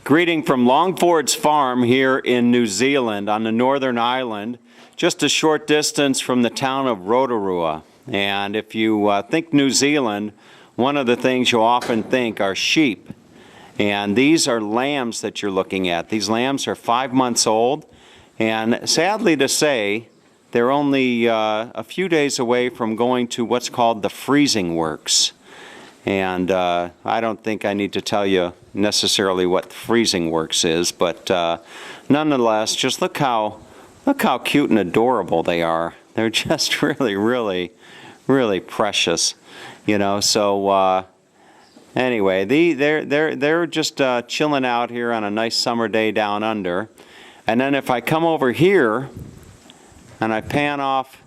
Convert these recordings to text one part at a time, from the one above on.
Greeting from Longsford's farm here in New Zealand on the Northern Island, just a short distance from the town of Rotorua. And if you think New Zealand, one of the things you often think are sheep. And these are lambs that you're looking at. These lambs are 5 months old, and sadly to say, they're only a few days away from going to what's called the freezing works. And I don't think I need to tell you necessarily what freezing works is, but nonetheless, just look how cute and adorable they are. They're just really precious, you know. So anyway, they're just chilling out here on a nice summer day down under. And then if I come over here and I pan off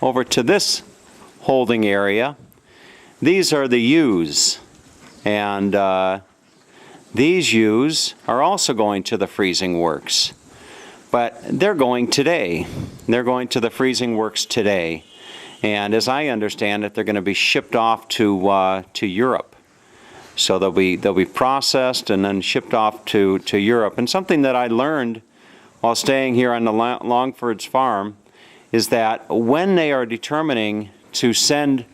over to this holding area, these are the ewes, and these ewes are also going to the freezing works, but they're going today. They're going to the freezing works today, and as I understand it, they're going to be shipped off to Europe. So they'll be processed and then shipped off to Europe. And something that I learned while staying here on the Longsford's farm is that when they are determining to send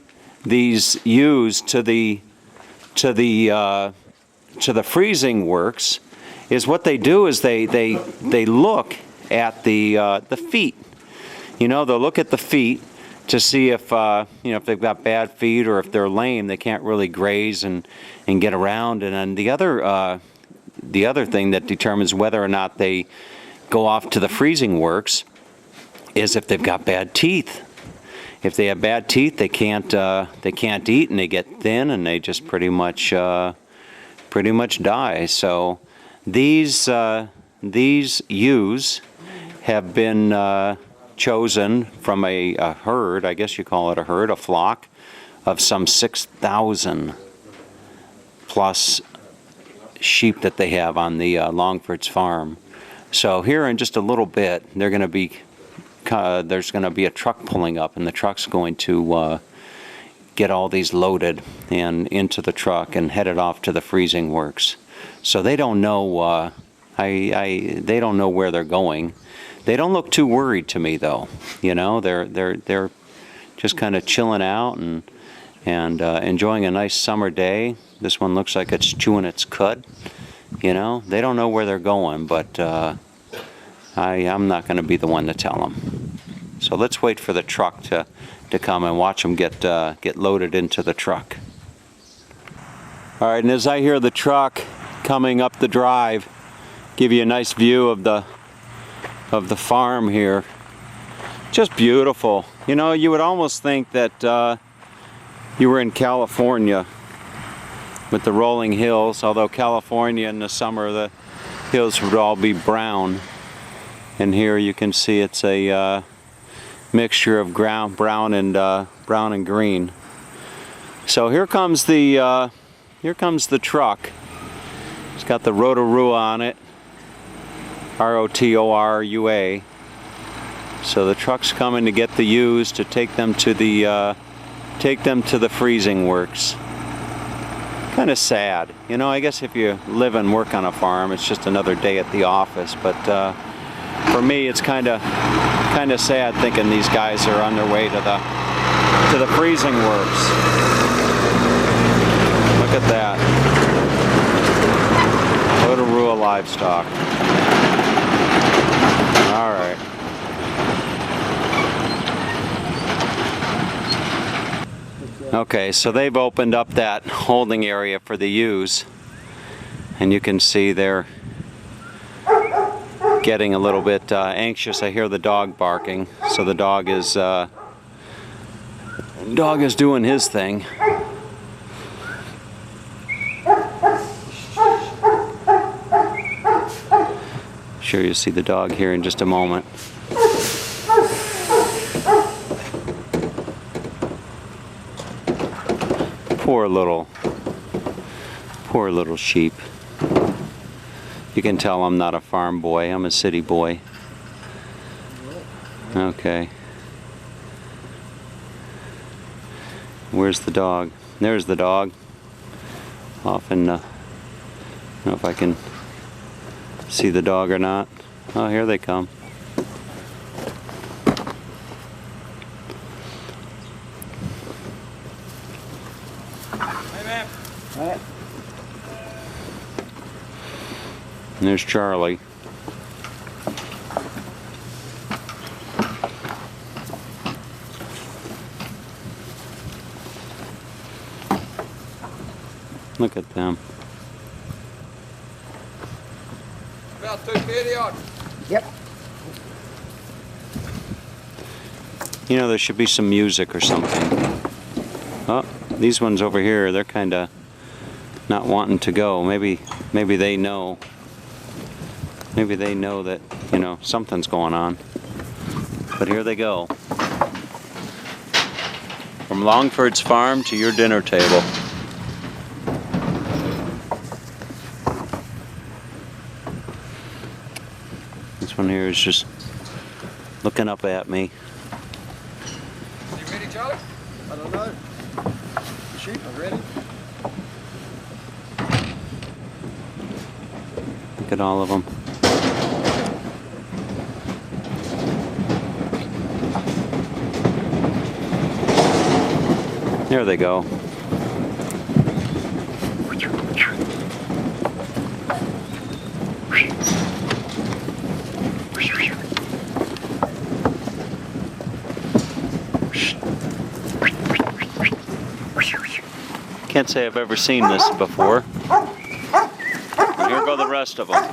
these ewes to the freezing works, is what they do is they look at the feet. You know, they'll look at the feet to see if you know, if they've got bad feet or if they're lame, they can't really graze and get around. And then the other thing that determines whether or not they go off to the freezing works is if they've got bad teeth. If they have bad teeth, they can't eat, and they get thin, and they just pretty much die. So these ewes have been chosen from a herd, I guess you call it a herd, a flock of some 6,000 plus sheep that they have on the Longsford's farm. So here in just a little bit, there's going to be a truck pulling up, and the truck's going to get all these loaded and into the truck and headed off to the freezing works. So they don't know they don't know where they're going. They don't look too worried to me, though. You know, they're just kind of chilling out and enjoying a nice summer day. This one looks like it's chewing its cud. You know, they don't know where they're going, but I'm not going to be the one to tell them. So let's wait for the truck to come and watch them get loaded into the truck. All right, and as I hear the truck coming up the drive, give you a nice view of the farm here. Just beautiful. You know, you would almost think that you were in California with the rolling hills, although California in the summer the hills would all be brown. And here you can see it's a mixture of brown and green. So here comes the truck. It's got the Rotorua on it, Rotorua. So the truck's coming to get the ewes to take them to the freezing works. Kind of sad, you know. I guess if you live and work on a farm, it's just another day at the office. But for me, it's kind of sad thinking these guys are on their way to the freezing works. Look at that. Rotorua livestock. All right. Okay, so they've opened up that holding area for the ewes, and you can see they're getting a little bit anxious. I hear the dog barking, so the dog is doing his thing. Sure, you'll see the dog here in just a moment. Poor little sheep. You can tell I'm not a farm boy, I'm a city boy. Okay. Where's the dog? There's the dog. Off in, I don't know if I can see the dog or not. Oh, here they come. Hey, man. Right. And there's Charlie. Look at them. About 250 odd. Yep. You know, there should be some music or something. Oh, these ones over here, they're kind of not wanting to go. Maybe they know. Maybe they know that, you know, something's going on. But here they go. From Longsford's farm to your dinner table. This one here is just looking up at me. You ready, Charlie? I don't know. The sheep are ready. Look at all of them. There they go. Can't say I've ever seen this before. And here go the rest of them.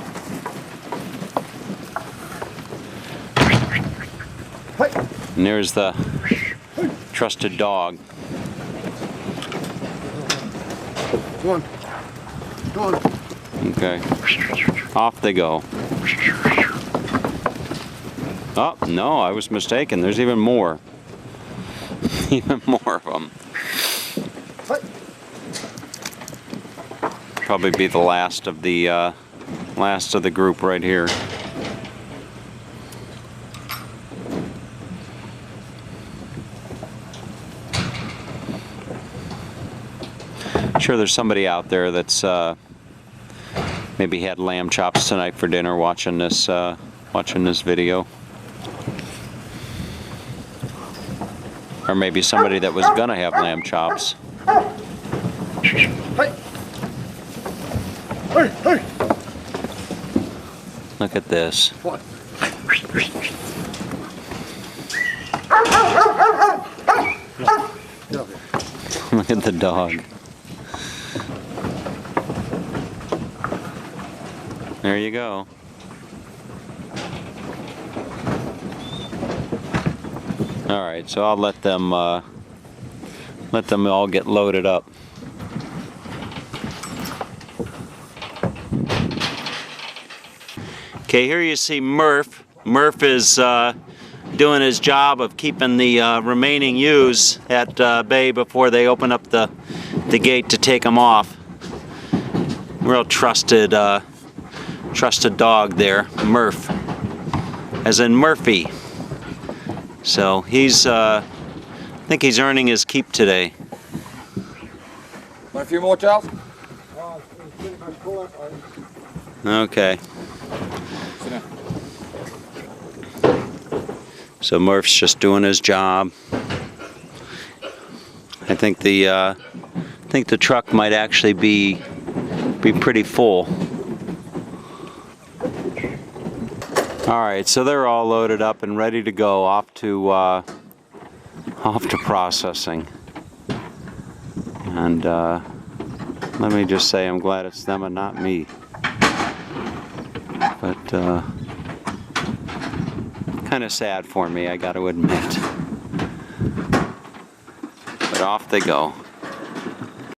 And there's the trusted dog. Go on. Go on. Okay. Off they go. Oh, no, I was mistaken. There's even more. Even more of them. Probably be the last of the group right here. Sure, there's somebody out there that's maybe had lamb chops tonight for dinner watching this video. Or maybe somebody that was gonna have lamb chops. Hey. Hey, hey. Look at this. What? Look at the dog. There you go. All right, so I'll let them all get loaded up. Okay, here you see Murph. Murph is doing his job of keeping the remaining ewes at bay before they open up the gate to take them off. Real trusted dog there, Murph, as in Murphy. So he's, I think he's earning his keep today. Want a few more, Charles? Okay. Sit down. So Murph's just doing his job. I think the truck might actually be pretty full. All right, so they're all loaded up and ready to go off to processing. And let me just say, I'm glad it's them and not me. But kind of sad for me, I got to admit. But off they go.